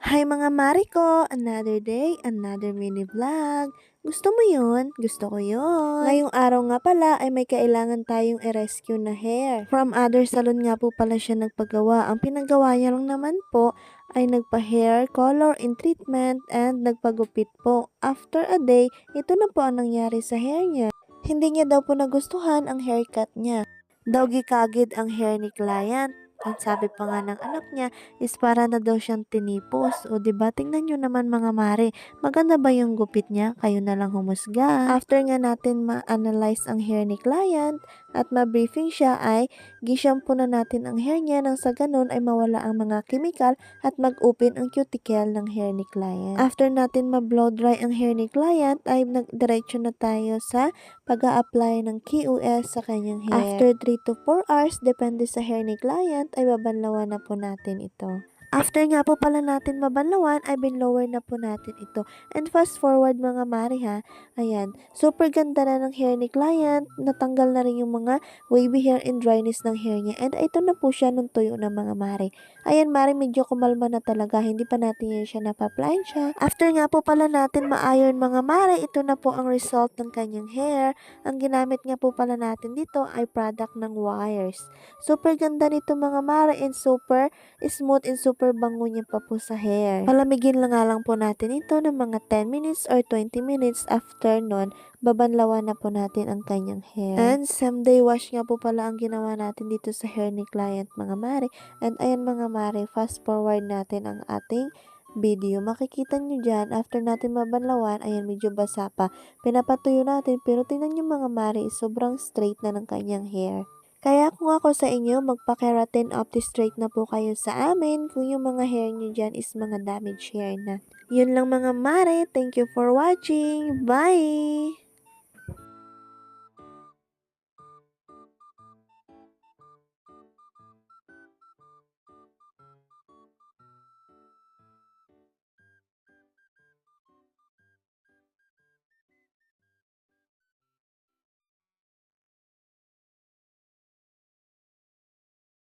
Hi mga mare ko! Another day, another mini vlog. Gusto mo yun? Gusto ko yun. Ngayong araw nga pala ay may kailangan tayong i-rescue na hair. From other salon nga po pala siya nagpagawa. Ang pinagawa niya lang naman po ay nagpa-hair, color and treatment and nagpagupit po. After a day, ito na po ang nangyari sa hair niya. Hindi niya daw po nagustuhan ang haircut niya. Daw gikagid ang hair ni client. Ang sabi pa nga ng anak niya is para na daw siyang tinipos. O diba, tingnan nyo naman mga mare, maganda ba yung gupit niya? Kayo na lang humusga. After nga natin ma-analyze ang hair ni client at ma-briefing siya ay gishampoo na natin ang hair niya nang sa ganun ay mawala ang mga chemical at mag-open ang cuticle ng hair ni client. After natin ma-blow dry ang hair ni client ay nagdiretso na tayo sa pag-a-apply ng KOS sa kanyang hair. After 3 to 4 hours, depende sa hair ni client, ay babanlawan na po natin ito. After nga po pala natin mabanlawan, ay binlower na po natin ito. And fast forward mga mare ha, ayan, super ganda na ng hair ni client, natanggal na rin yung mga wavy hair and dryness ng hair niya. And ito na po siya nung tuyo ng mga mare. Ayan mare, medyo kumalma na talaga, hindi pa natin yan siya napaplain siya. After nga po pala natin ma-iron mga mare, ito na po ang result ng kanyang hair. Ang ginamit nga po pala natin dito ay product ng Wires. Super ganda nito mga mare and super smooth and super bango niya pa po sa hair. Palamigin lang nga lang po natin ito ng mga 10 minutes or 20 minutes. After nun, babanlawan na po natin ang kanyang hair. And someday wash nga po pala ang ginawa natin dito sa hair ni client mga mare. And ayan mga mare, fast forward natin ang ating video. Makikita nyo dyan, after natin mabanlawan, ayan medyo basa pa. Pinapatuyo natin, pero tingnan nyo mga mare, sobrang straight na ng kanyang hair. Kaya kung ako sa inyo, magpa-keratin opti-straight na po kayo sa amin kung yung mga hair nyo dyan is mga damaged hair na. Yun lang mga mare, thank you for watching, bye!